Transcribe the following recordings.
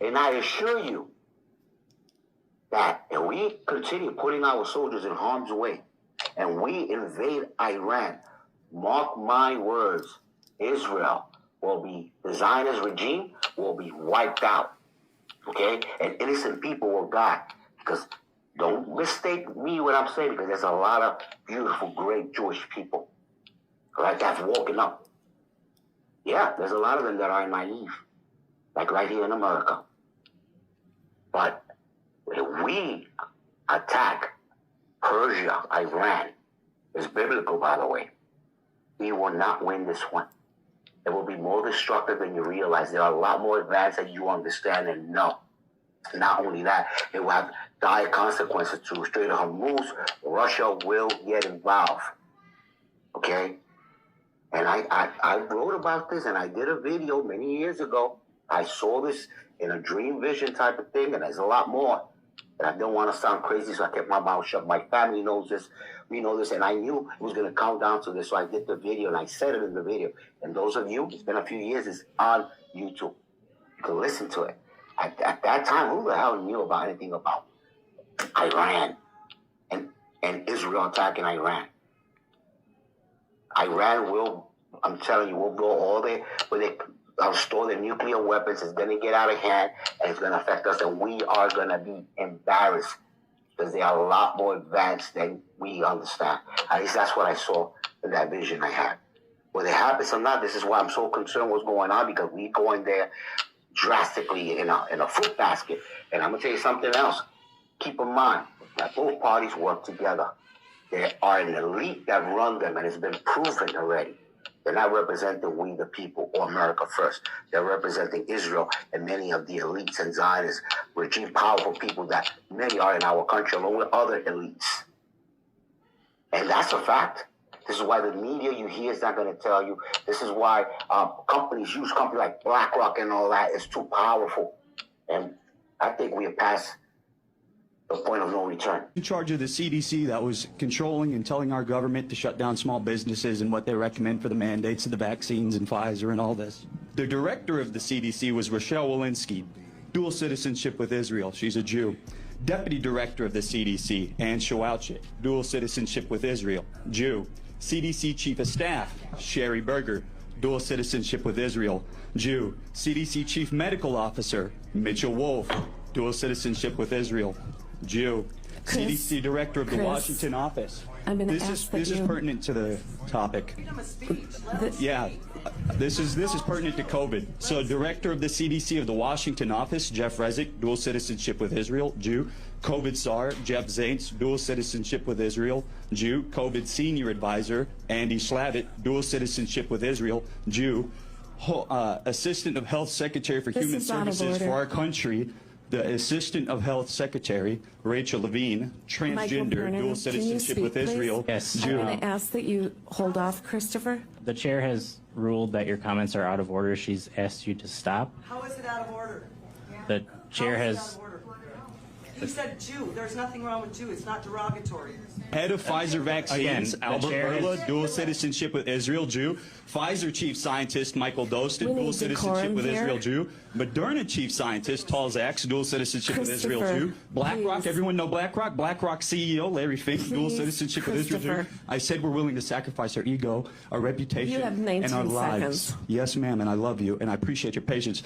And I assure you that if we continue putting our soldiers in harm's way and we invade Iran, mark my words, Israel will be, the Zionist regime will be wiped out. Okay? And innocent people will die. Because don't mistake me what I'm saying, because there's a lot of beautiful, great Jewish people, right, that's walking up. Yeah, there's a lot of them that are naive, like right here in America. But if we attack Persia, Iran, it's biblical, by the way, we will not win this one. It will be more destructive than you realize. There are a lot more advanced than you understand and know. Not only that, it will have dire consequences to Strait of Hormuz. Russia will get involved. Okay? And I wrote about this, and I did a video many years ago. I saw this in a dream vision type of thing, and there's a lot more. And I didn't want to sound crazy, so I kept my mouth shut. My family knows this. We know this, and I knew it was going to come down to this, so I did the video, and I said it in the video. And those of you, it's been a few years, it's on YouTube. You can listen to it. At that time, who the hell knew about anything about Iran and Israel attacking Iran? Iran will, I'm telling you, will go all there, where they store their nuclear weapons. It's going to get out of hand, and it's going to affect us, and we are going to be embarrassed because they are a lot more advanced than we understand. At least that's what I saw in that vision I had. Whether it happens or not, this is why I'm so concerned what's going on, because we go in there drastically in a fruit basket. And I'm going to tell you something else. Keep in mind that both parties work together. There are an elite that run them, and it's been proven already. They're not representing we the people or America first. They're representing Israel and many of the elites and Zionist regime powerful people that many are in our country along with other elites. And that's a fact. This is why the media you hear is not going to tell you. This is why huge companies like BlackRock and all that is too powerful. And I think we have passed the point of no return. In charge of the CDC that was controlling and telling our government to shut down small businesses and what they recommend for the mandates of the vaccines and Pfizer and all this. The director of the CDC was Rochelle Walensky, dual citizenship with Israel. She's a Jew. Deputy director of the CDC, Ann Shawalchik, dual citizenship with Israel, Jew. CDC Chief of Staff, Sherry Berger, dual citizenship with Israel, Jew. CDC Chief Medical Officer, Mitchell Wolf, dual citizenship with Israel, Jew. CDC Director of the Washington office. This is pertinent to the topic. Yeah, this is pertinent to COVID. So, Director of the CDC of the Washington office, Jeff Resnick, dual citizenship with Israel, Jew. COVID SAR, Jeff Zaints, dual citizenship with Israel, Jew. COVID Senior Advisor, Andy Slavitt, dual citizenship with Israel, Jew. Assistant of Health Secretary for Human Services for our country, the Assistant of Health Secretary, Rachel Levine, transgender, dual citizenship with Israel. Yes, Jew. I'm going to ask that you hold off, Christopher. The chair has ruled that your comments are out of order. She's asked you to stop. How is it out of order? The chair has... He said Jew. There's nothing wrong with Jew. It's not derogatory. Head of Pfizer Vaccines, Albert Bourla, dual citizenship with Israel, Jew. Pfizer Chief Scientist, Michael Dostin, dual citizenship with Israel, Jew. Moderna Chief Scientist, Tal Zaks, dual citizenship with Israel, Jew. BlackRock, everyone know BlackRock? BlackRock CEO, Larry Fink, dual citizenship with Israel, Jew. I said we're willing to sacrifice our ego, our reputation, and our lives. Yes, ma'am, and I love you, and I appreciate your patience.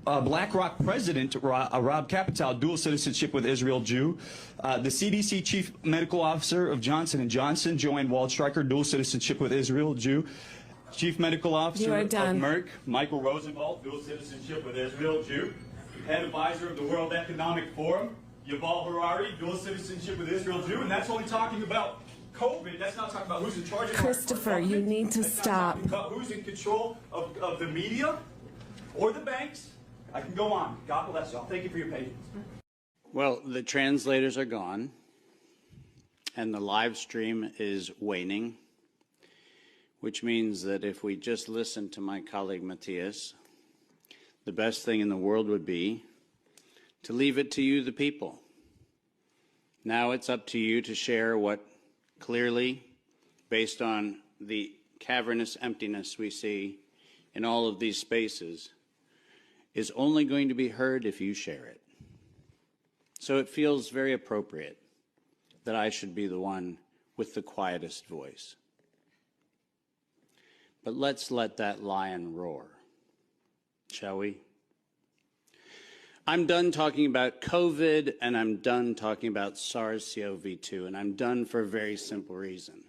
BlackRock President, Rob Capitale, dual citizenship with Israel, Jew. The CDC Chief Medical Officer of Johnson & Johnson, Joanne Waldstreicher, dual citizenship with Israel, Jew. Chief Medical Officer of Merck, Michael Rosenwald, dual citizenship with Israel, Jew. Head Advisor of the World Economic Forum, Yuval Harari, dual citizenship with Israel, Jew. And that's only talking about COVID. That's not talking about who's in charge of Christopher, you need to stop. Not about who's in control of the media or the banks. I can go on. God bless y'all. Thank you for your patience. Well, the translators are gone, and the live stream is waning, which means that if we just listen to my colleague Matthias, the best thing in the world would be to leave it to you, the people. Now it's up to you to share what clearly, based on the cavernous emptiness we see in all of these spaces, is only going to be heard if you share it. So it feels very appropriate that I should be the one with the quietest voice. But let's let that lion roar, shall we? I'm done talking about COVID, and I'm done talking about SARS-CoV-2, and I'm done for a very simple reason.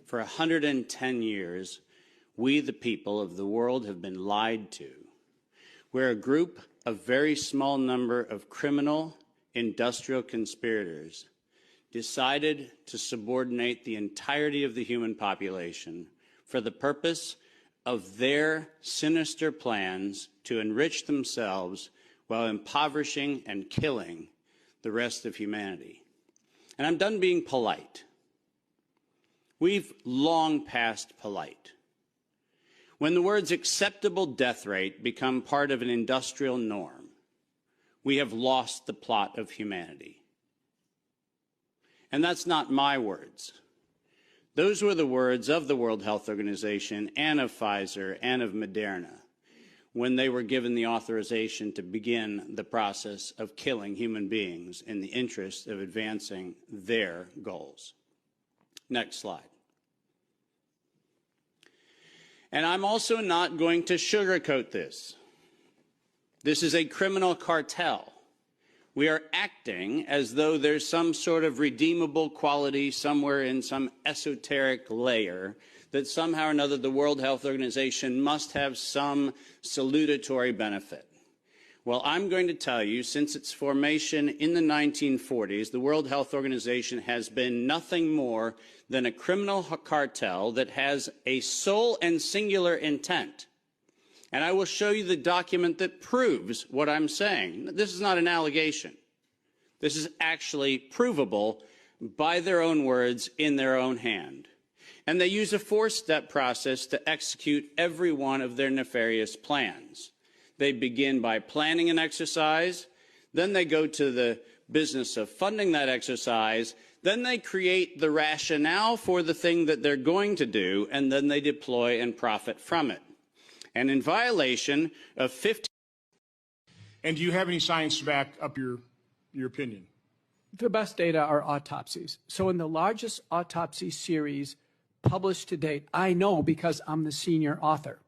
For 110 years, we, the people of the world, have been lied to. We're a group of very small number of criminal industrial conspirators decided to subordinate the entirety of the human population for the purpose of their sinister plans to enrich themselves while impoverishing and killing the rest of humanity. And I'm done being polite. We've long passed polite. When the words acceptable death rate become part of an industrial norm, we have lost the plot of humanity. And that's not my words. Those were the words of the World Health Organization and of Pfizer and of Moderna when they were given the authorization to begin the process of killing human beings in the interest of advancing their goals. Next slide. And I'm also not going to sugarcoat this. This is a criminal cartel. We are acting as though there's some sort of redeemable quality somewhere in some esoteric layer that somehow or another the World Health Organization must have some salutatory benefit. Well, I'm going to tell you, since its formation in the 1940s, the World Health Organization has been nothing more than a criminal cartel that has a sole and singular intent. And I will show you the document that proves what I'm saying. This is not an allegation. This is actually provable by their own words in their own hand. And they use a four-step process to execute every one of their nefarious plans. They begin by planning an exercise, then they go to the business of funding that exercise, then they create the rationale for the thing that they're going to do, and then they deploy and profit from it. And in violation of 15... And do you have any science to back up your opinion? The best data are autopsies. So in the largest autopsy series published to date, I know because I'm the senior author,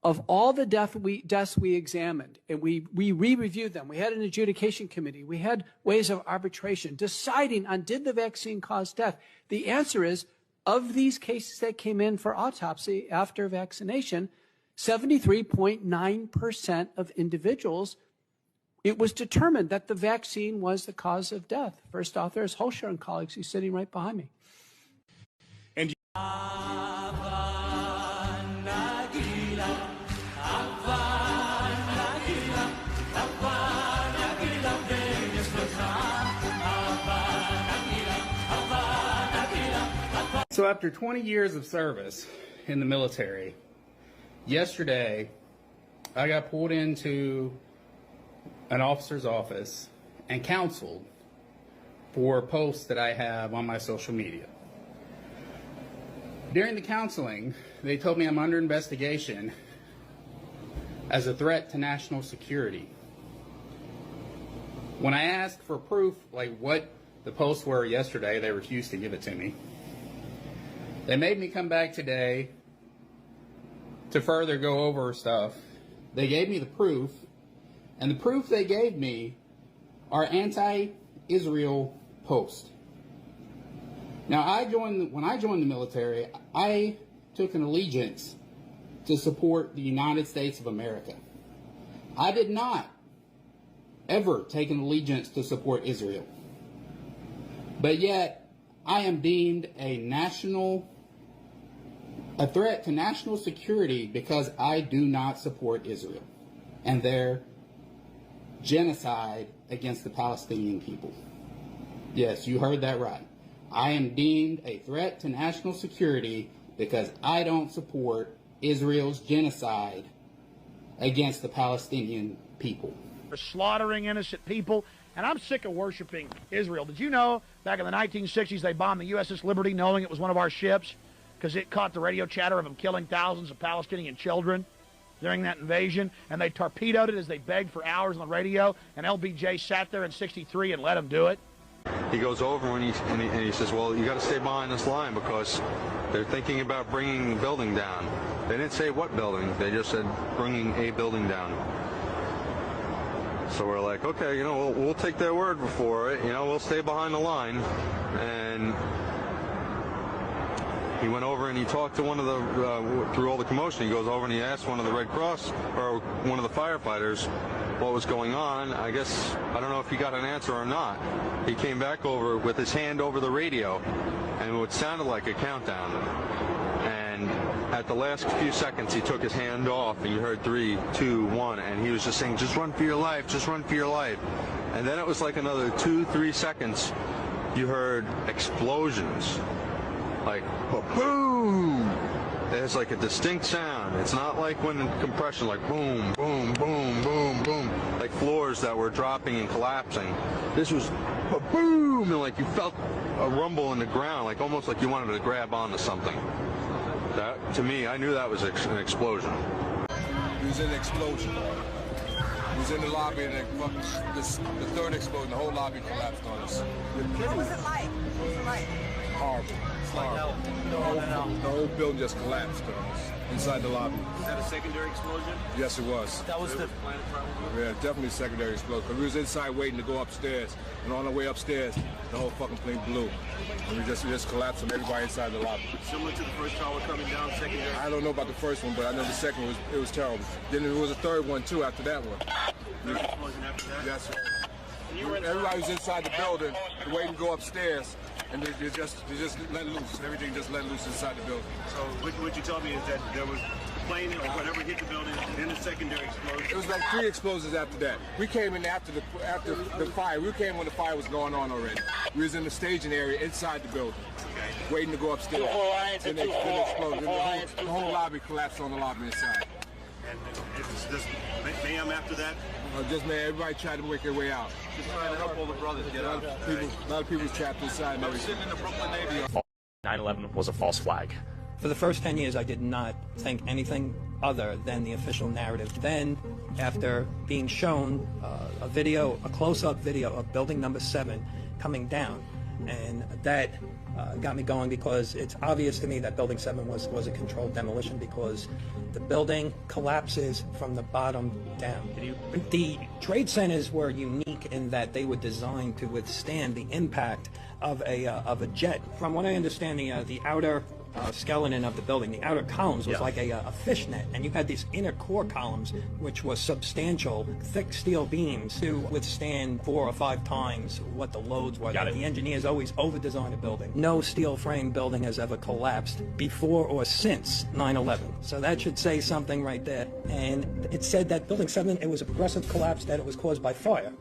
of all the deaths we examined, and we re-reviewed them. We had an adjudication committee. We had ways of arbitration deciding on did the vaccine cause death. The answer is, of these cases that came in for autopsy after vaccination, 73.9% of individuals, it was determined that the vaccine was the cause of death. First author is Holscher and colleagues. He's sitting right behind me. And So after 20 years of service in the military, yesterday I got pulled into an officer's office and counseled for posts that I have on my social media. During the counseling, they told me I'm under investigation as a threat to national security. When I asked for proof, like what the posts were yesterday, they refused to give it to me. They made me come back today to further go over stuff. They gave me the proof, and the proof they gave me are anti-Israel posts. Now, when I joined the military, I took an allegiance to support the United States of America. I did not ever take an allegiance to support Israel. But yet, I am deemed a threat to national security because I do not support Israel and their genocide against the Palestinian people. Yes, you heard that right. I am deemed a threat to national security because I don't support Israel's genocide against the Palestinian people. For slaughtering innocent people, and I'm sick of worshiping Israel. Did you know back in the 1960s they bombed the USS Liberty knowing it was one of our ships because it caught the radio chatter of them killing thousands of Palestinian children? during that invasion, and they torpedoed it as they begged for hours on the radio, and LBJ sat there in 63 and let them do it. He goes over and he says, well, you got to stay behind this line because they're thinking about bringing the building down. They didn't say what building. They just said bringing a building down. So we're like, okay, you know, we'll take their word for it. You know, we'll stay behind the line. And he went over and he talked to one of the, through all the commotion, he goes over and he asked one of the Red Cross, or one of the firefighters, what was going on. I guess, I don't know if he got an answer or not. He came back over with his hand over the radio, and it sounded like a countdown. And at the last few seconds, he took his hand off, and you heard 3, 2, 1, and he was just saying, just run for your life, just run for your life. And then it was like another 2, 3 seconds, you heard explosions. Like, boom! There's like a distinct sound. It's not like when compression, like boom, boom, boom, boom, boom, like floors that were dropping and collapsing. This was boom, and like you felt a rumble in the ground, like almost like you wanted to grab onto something. That, to me, I knew that was an explosion. It was an explosion. He was in the lobby, and the third explosion, the whole lobby collapsed on us. What was it like? What was it like? Horrible. Horrible. The whole building just collapsed on us inside the lobby. Was that a secondary explosion? Yes, it was. That was the Yeah, definitely a secondary explosion. We was inside waiting to go upstairs, and on our way upstairs, the whole fucking thing blew. And we just collapsed on everybody inside the lobby. Similar to the first tower coming down, secondary? I don't know about the first one, but I know the second one, it was terrible. Then there was a third one, too, after that one. Third explosion after that? Yes, everybody was inside the building, waiting to go upstairs, and they just let loose. Everything just let loose inside the building. So what you told me is that there was a plane or whatever hit the building, then a secondary explosion. It was like 3 explosions after that. We came in after the fire. We came when the fire was going on already. We was in the staging area inside the building, waiting to go upstairs. Then they exploded. The whole lobby collapsed on the lobby inside. And it's just mayhem after that? Just man, everybody tried to make their way out. Just trying to help all the brothers get out. A lot of people trapped inside. I was sitting in the Brooklyn Navy. 9/11 was a false flag. For the first 10 years, I did not think anything other than the official narrative. Then, after being shown a close-up video of building number 7 coming down, and that got me going, because it's obvious to me that building 7 was a controlled demolition, because the building collapses from the bottom down. The trade centers were unique in that they were designed to withstand the impact of a jet. From what I understand, the outer skeleton of the building, the outer columns was like a fishnet, and you had these inner core columns, which was substantial, thick steel beams to withstand 4 or 5 times what the loads were. The engineers always over-designed a building. No steel frame building has ever collapsed before or since 9/11. So that should say something right there. And it said that building 7, it was a progressive collapse, that it was caused by fire.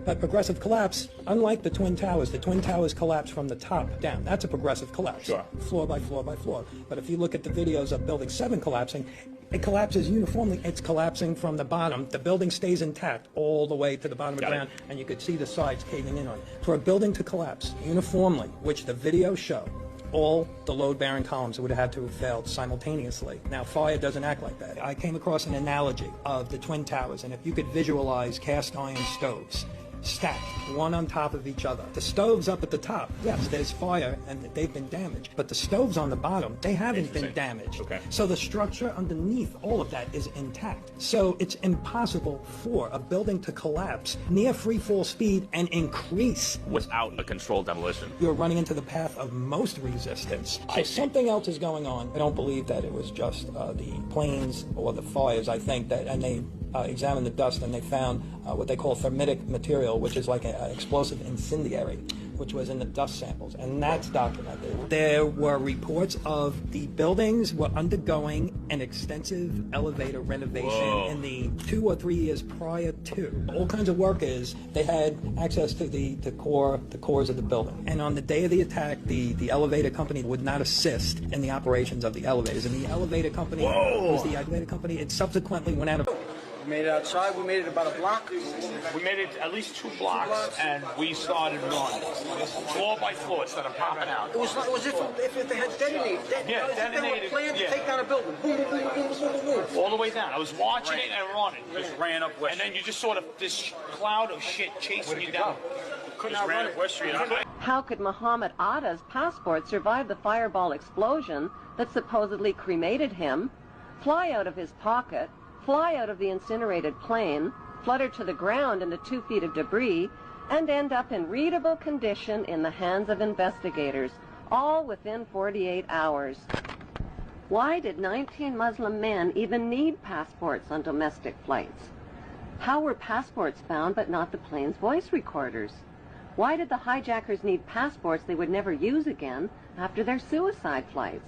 But progressive collapse, unlike the Twin Towers collapse from the top down. That's a progressive collapse, floor by floor by floor. But if you look at the videos of building 7 collapsing, it collapses uniformly. It's collapsing from the bottom. The building stays intact all the way to the bottom of the ground, and you could see the sides caving in on it. For a building to collapse uniformly, which the videos show, all the load-bearing columns would have had to have failed simultaneously. Now, fire doesn't act like that. I came across an analogy of the Twin Towers, and if you could visualize cast iron stoves stacked one on top of each other. The stoves up at the top, yes, there's fire and they've been damaged, but the stoves on the bottom, they haven't been damaged. So the structure underneath all of that is intact. So it's impossible for a building to collapse near free fall speed and increase without a controlled demolition. You're running into the path of most resistance. So something else is going on. I don't believe that it was just the planes or the fires. I think that, and they examined the dust and they found what they call thermitic material, which is like an explosive incendiary, which was in the dust samples, and that's documented. There were reports of the buildings were undergoing an extensive elevator renovation in the 2 or 3 years prior to. All kinds of workers, they had access to the cores of the building. And on the day of the attack, the elevator company would not assist in the operations of the elevators. And the elevator company was the elevator company. It subsequently went out of We made it outside. We made it about a block. We made it at least 2 blocks, and we started running. Floor by floor, instead of popping out. It was like, if they had detonated. Yeah, detonated. They planned to take down a building. Boom, boom, boom, boom, boom, boom, boom. All the way down. I was watching it and running. Just ran up West Street. And then you just sort of this cloud of shit chasing you down. Just ran up West Street. How could Muhammad Atta's passport survive the fireball explosion that supposedly cremated him, fly out of his pocket, fly out of the incinerated plane, flutter to the ground into 2 feet of debris, and end up in readable condition in the hands of investigators, all within 48 hours? Why did 19 Muslim men even need passports on domestic flights? How were passports found but not the plane's voice recorders? Why did the hijackers need passports they would never use again after their suicide flights?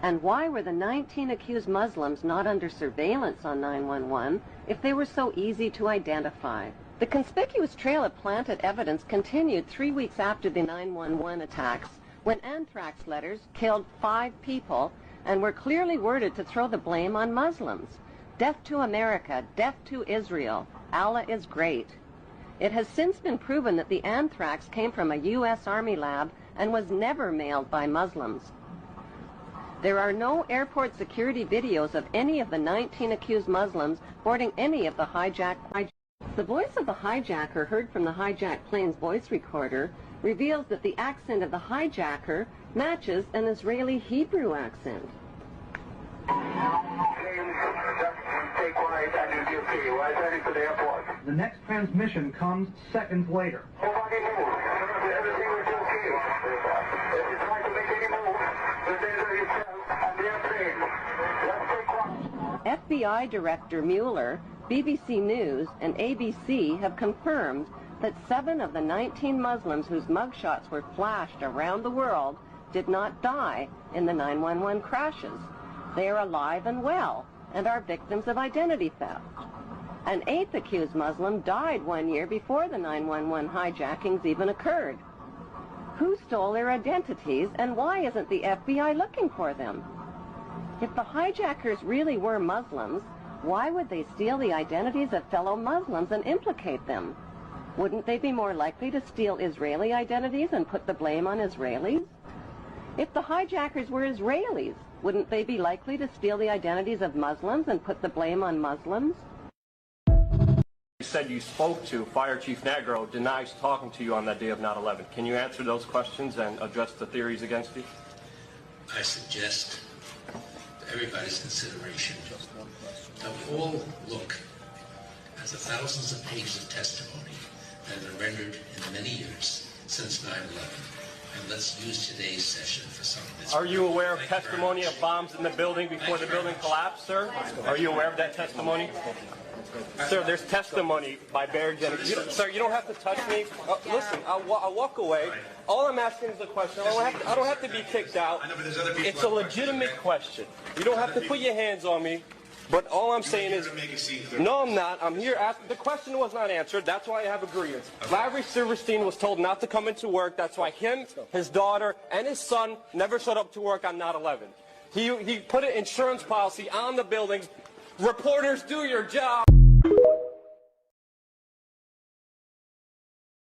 And why were the 19 accused Muslims not under surveillance on 911 if they were so easy to identify? The conspicuous trail of planted evidence continued 3 weeks after the 911 attacks, when anthrax letters killed 5 people and were clearly worded to throw the blame on Muslims. Death to America, death to Israel, Allah is great. It has since been proven that the anthrax came from a U.S. Army lab and was never mailed by Muslims. There are no airport security videos of any of the 19 accused Muslims boarding any of the hijacked. The voice of the hijacker heard from the hijacked plane's voice recorder reveals that the accent of the hijacker matches an Israeli Hebrew accent. The next transmission comes seconds later. FBI Director Mueller, BBC News, and ABC have confirmed that 7 of the 19 Muslims whose mugshots were flashed around the world did not die in the 911 crashes. They are alive and well and are victims of identity theft. An 8th accused Muslim died 1 year before the 911 hijackings even occurred. Who stole their identities, and why isn't the FBI looking for them? If the hijackers really were Muslims, why would they steal the identities of fellow Muslims and implicate them? Wouldn't they be more likely to steal Israeli identities and put the blame on Israelis? If the hijackers were Israelis, wouldn't they be likely to steal the identities of Muslims and put the blame on Muslims? You said you spoke to Fire Chief Negro, denies talking to you on that day of 9/11. Can you answer those questions and address the theories against you? I suggest to everybody's consideration that we all look at the thousands of pages of testimony that have been rendered in the many years since 9/11, and let's use today's session for some of this. Are you aware of testimony of bombs in the building before the building collapsed, sir? Are you aware of that testimony? Sir, there's testimony by Barry Jennings. Sir, you don't have to touch me. Listen, I'll walk away. All I'm asking is a question. I don't have to be kicked out. It's a legitimate question. You don't have to put your hands on me. But all I'm saying is, no, I'm not. I'm here asking. The question was not answered. That's why I have agreements. Larry Silverstein was told not to come into work. That's why him, his daughter, and his son never showed up to work on 9/11. He put an insurance policy on the buildings. Reporters, do your job.